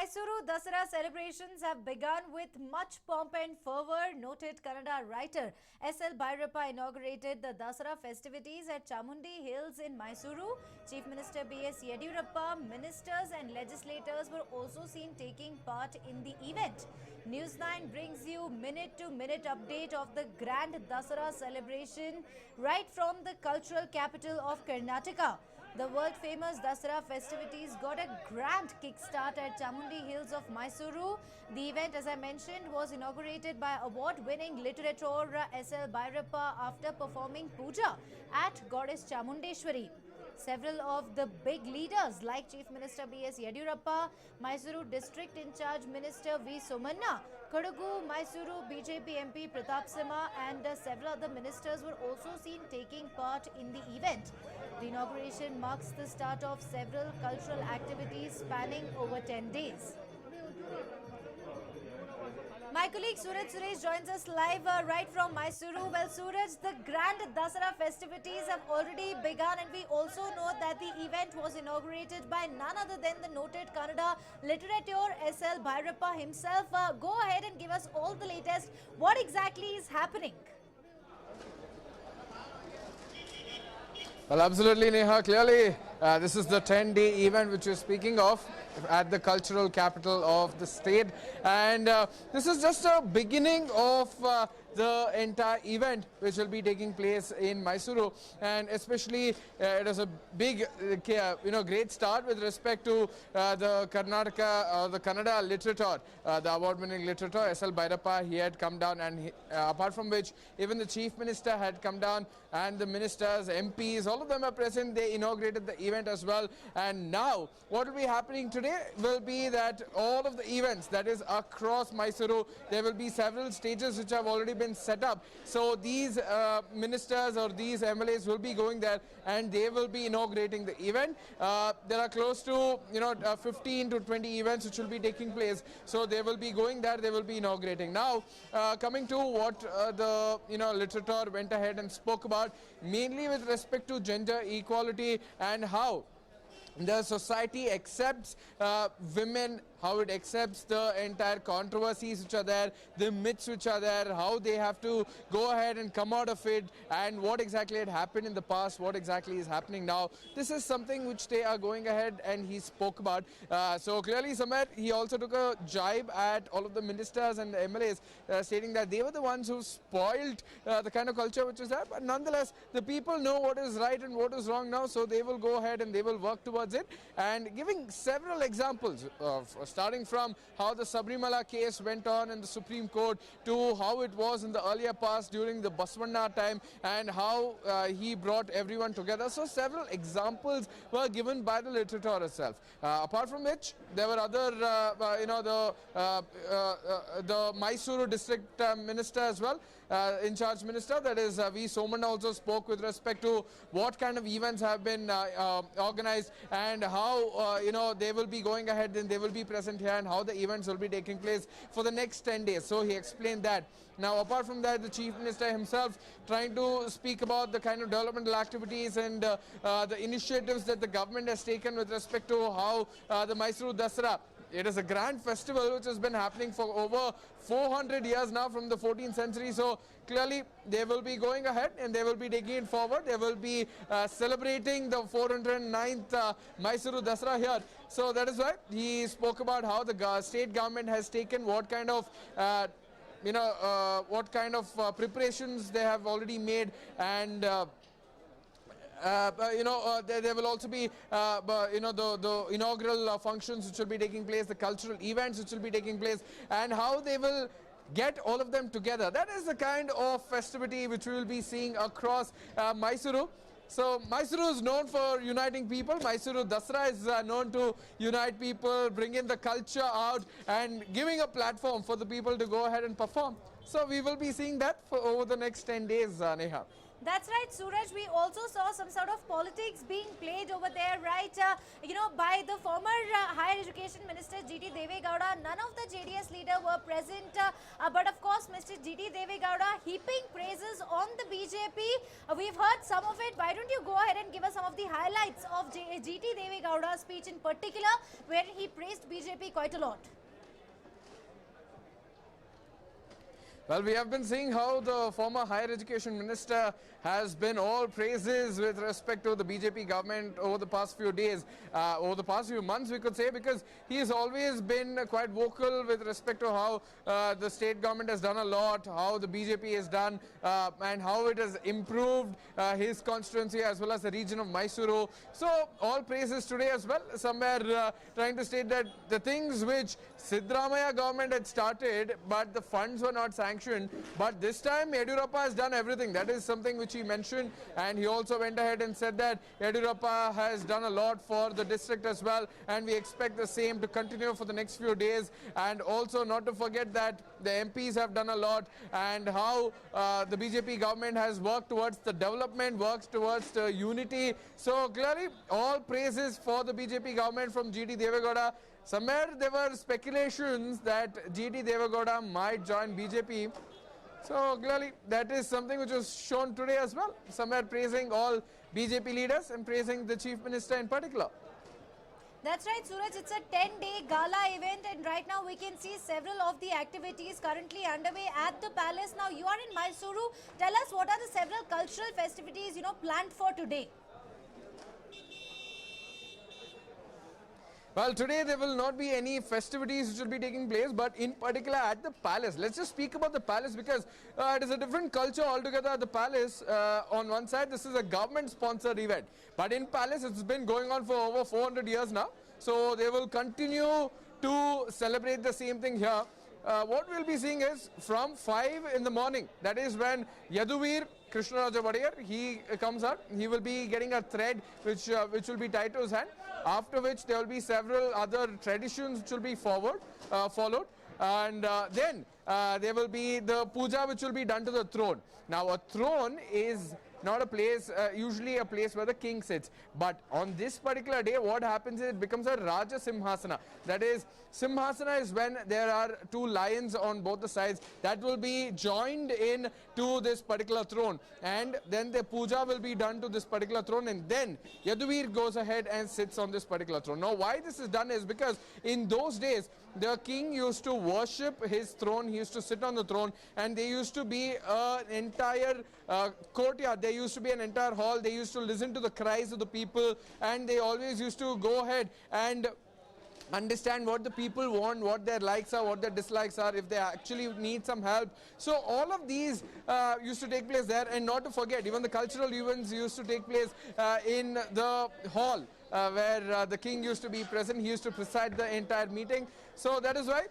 Mysuru Dasara celebrations have begun with much pomp and fervor. Noted Kannada writer SL Bhyrappa inaugurated the Dasara festivities at Chamundi Hills in Mysuru. Chief Minister BS Yediyurappa, ministers and legislators were also seen taking part in the event. News 9 brings you minute-to-minute update of the Grand Dasara celebration right from the cultural capital of Karnataka. The world-famous Dasara festivities got a grand kickstart at Chamundi Hills of Mysuru. The event, as I mentioned, was inaugurated by award-winning litterateur SL Bhyrappa after performing pooja at goddess Chamudeshwari. Several of the big leaders like Chief Minister BS Yediyurappa, Mysuru District in charge Minister V Somanna, Kodagu, Mysuru BJP MP Pratap Sima and several other ministers were also seen taking part in the event. The inauguration marks the start of several cultural activities spanning over 10 days. My colleague Suraj Suresh joins us live right from Mysuru. Well, Suraj, the Grand Dasara festivities have already begun and we also know that the event was inaugurated by none other than the noted Kannada litterateur SL Bhyrappa himself. Go ahead and give us all the latest. What exactly is happening? Well, absolutely, Neha. Clearly, this is the 10-day event which you're speaking of at the cultural capital of the state. And this is just a beginning of the entire event which will be taking place in Mysuru. And especially, it is a big, great start with respect to the Karnataka, the Kannada litterateur, the award-winning litterateur SL Bhyrappa. He had come down and apart from which, even the Chief Minister had come down and the ministers, MPs, all of them are present. They inaugurated the event as well. And now, what will be happening today will be that all of the events that is across Mysuru, there will be several stages which have already been set up. So these ministers or these MLAs will be going there and they will be inaugurating the event. There are close to 15 to 20 events which will be taking place. So they will be going there, they will be inaugurating. Now, coming to what the literature went ahead and spoke about, mainly with respect to gender equality and how the society accepts women, how it accepts the entire controversies which are there, the myths which are there, how they have to go ahead and come out of it, and what exactly had happened in the past, what exactly is happening now. This is something which they are going ahead and he spoke about. So clearly, somewhere he also took a jibe at all of the ministers and the MLAs, stating that they were the ones who spoiled the kind of culture which is there. But nonetheless, the people know what is right and what is wrong now, so they will go ahead and they will work towards it, and giving several examples of starting from how the Sabarimala case went on in the Supreme Court to how it was in the earlier past during the Basavanna time and how he brought everyone together. So several examples were given by the literature itself. Apart from which, there were other, the Mysuru District Minister as well, in charge minister, that is V Somanna, also spoke with respect to what kind of events have been organized and how they will be going ahead and they will be present here and how the events will be taking place for the next 10 days. So he explained that. Now, apart from that, the Chief Minister himself trying to speak about the kind of developmental activities and the initiatives that the government has taken with respect to how the Mysuru Dasara, it is a grand festival which has been happening for over 400 years now, from the 14th century. So clearly they will be going ahead and they will be taking it forward. They will be celebrating the 409th Mysuru Dasara here. So that is why he spoke about how the state government has taken what kind of preparations they have already made, and there will also be the inaugural functions which will be taking place, the cultural events which will be taking place, and how they will get all of them together. That is the kind of festivity which we will be seeing across Mysuru. So Mysuru is known for uniting people. Mysuru Dasara is known to unite people, bring in the culture out and giving a platform for the people to go ahead and perform. So we will be seeing that for over the next 10 days, Neha. That's right, Suraj. We also saw some sort of politics being played over there, right? By the former Higher Education Minister G.T. Devegowda. None of the JDS leader were present. But of course, Mr. G.D. Devegowda heaping praises on the BJP. We've heard some of it. Why don't you go ahead and give us some of the highlights of G.D. Devegowda's speech in particular, where he praised BJP quite a lot. Well, we have been seeing how the former higher education minister has been all praises with respect to the BJP government over the past few days, over the past few months, we could say, because he has always been quite vocal with respect to how the state government has done a lot, how the BJP has done, and how it has improved his constituency as well as the region of Mysuru. So, all praises today as well. Somewhere trying to state that the things which Siddaramaiah government had started, but the funds were not sanctioned. But this time, Yediyurappa has done everything. That is something which he mentioned, and he also went ahead and said that Yediyurappa has done a lot for the district as well, and we expect the same to continue for the next few days. And also not to forget that the MPs have done a lot, and how the BJP government has worked towards the development, works towards the unity. So clearly, all praises for the BJP government from G.D. Devegowda. Somewhere there were speculations that G.D. Devegowda might join BJP. So clearly that is something which was shown today as well. Somewhere praising all BJP leaders and praising the Chief Minister in particular. That's right, Suraj. It's a 10-day gala event, and right now we can see several of the activities currently underway at the palace. Now you are in Mysuru. Tell us, what are the several cultural festivities planned for today? Well, today there will not be any festivities which will be taking place, but in particular at the palace. Let's just speak about the palace, because it is a different culture altogether at the palace. On one side, this is a government-sponsored event, but in palace it's been going on for over 400 years now. So they will continue to celebrate the same thing here. What we'll be seeing is from 5 in the morning, that is when Yaduveer Krishnaraja Vadiyar, he comes out. He will be getting a thread which will be tied to his hand, after which there will be several other traditions which will be followed, and then there will be the pooja which will be done to the throne. Now a throne is not a place, usually a place where the king sits. But on this particular day, what happens is it becomes a Raja Simhasana. That is, Simhasana is when there are two lions on both the sides that will be joined in to this particular throne. And then the puja will be done to this particular throne, and then Yaduveer goes ahead and sits on this particular throne. Now, why this is done is because in those days, the king used to worship his throne, he used to sit on the throne, and there used to be an entire courtyard, there used to be an entire hall, they used to listen to the cries of the people, and they always used to go ahead and understand what the people want, what their likes are, what their dislikes are, if they actually need some help. So all of these used to take place there, and not to forget, even the cultural events used to take place in the hall. Where the king used to be present, he used to preside the entire meeting. So that is why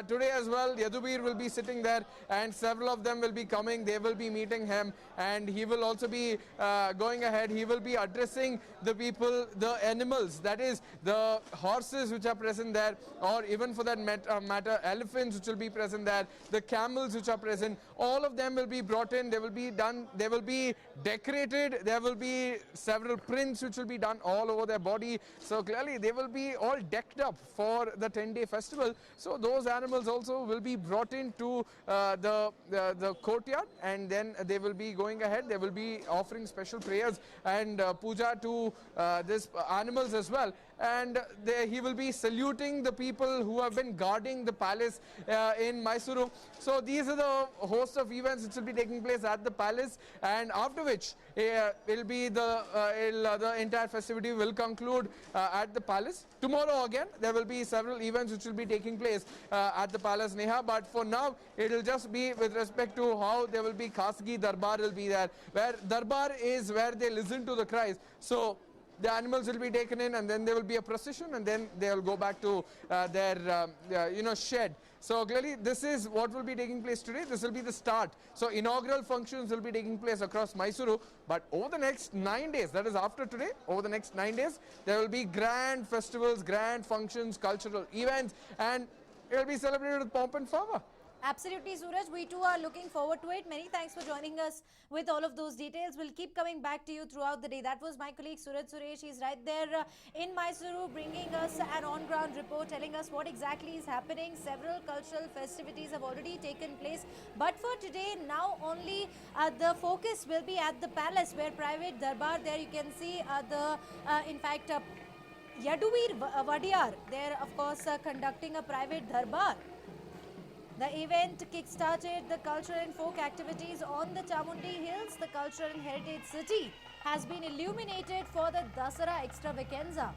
today as well, Yaduveer will be sitting there, and several of them will be coming. They will be meeting him, and he will also be going ahead. He will be addressing the people, the animals, that is the horses which are present there, or even for that matter, elephants which will be present there, the camels which are present. All of them will be brought in. They will be done. They will be decorated. There will be several prints which will be done all over their body. So clearly they will be all decked up for the 10-day festival. So those animals also will be brought into the courtyard, and then they will be going ahead. They will be offering special prayers and puja to these animals as well. And he will be saluting the people who have been guarding the palace in Mysuru. So these are the host of events which will be taking place at the palace, and after which it'll be the entire festivity will conclude at the palace. Tomorrow again there will be several events which will be taking place at the palace, Neha, but for now it will just be with respect to how there will be Khasgi Darbar will be there, where Darbar is where they listen to the cries. So the animals will be taken in, and then there will be a procession, and then they will go back to their shed. So clearly this is what will be taking place today. This will be the start. So inaugural functions will be taking place across Mysuru, but over the next 9 days, that is after today, over the next 9 days, there will be grand festivals, grand functions, cultural events, and it will be celebrated with pomp and fervor. Absolutely, Suraj. We too are looking forward to it. Many thanks for joining us with all of those details. We'll keep coming back to you throughout the day. That was my colleague Suraj Suresh. He's right there in Mysuru, bringing us an on-ground report, telling us what exactly is happening. Several cultural festivities have already taken place, but for today, now only the focus will be at the palace, where private darbar. There you can see in fact. Vadiyar, they're of course conducting a private darbar. The event kick-started the cultural and folk activities on the Chamundi Hills. The cultural and heritage city has been illuminated for the Dasara extravaganza.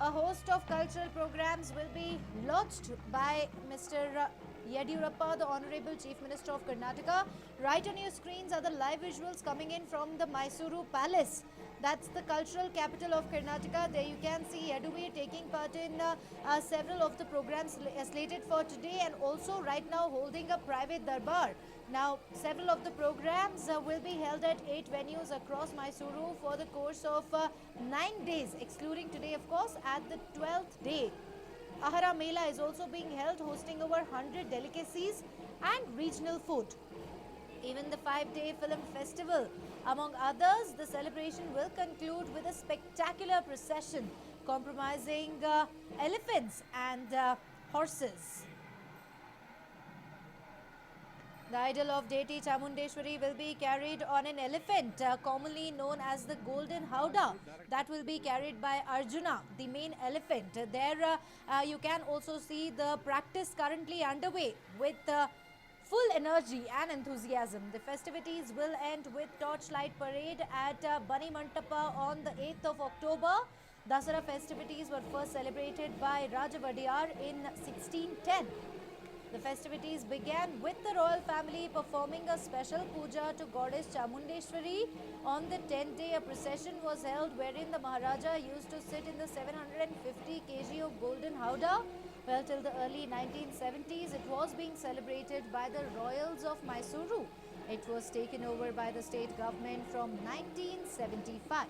A host of cultural programs will be launched by Mr. Yediyurappa, the Honorable Chief Minister of Karnataka. Right on your screens are the live visuals coming in from the Mysuru Palace. That's the cultural capital of Karnataka. There you can see Yediyurappa taking part in several of the programs slated for today, and also right now holding a private darbar. Now, several of the programs will be held at 8 venues across Mysuru for the course of 9 days, excluding today, of course, at the 12th day. Ahara Mela is also being held, hosting over 100 delicacies and regional food. Even the 5-day film festival, among others, the celebration will conclude with a spectacular procession comprising elephants and horses. The idol of deity Chamudeshwari will be carried on an elephant, commonly known as the Golden Howdah. That will be carried by Arjuna, the main elephant. There you can also see the practice currently underway with full energy and enthusiasm. The festivities will end with torchlight parade at Bani Mantapa on the 8th of October. Dasara festivities were first celebrated by Raja Vadiyar in 1610. The festivities began with the royal family performing a special pooja to goddess Chamudeshwari. On the 10th day, a procession was held wherein the Maharaja used to sit in the 750 kg of golden howdah. Well, till the early 1970s, it was being celebrated by the royals of Mysuru. It was taken over by the state government from 1975.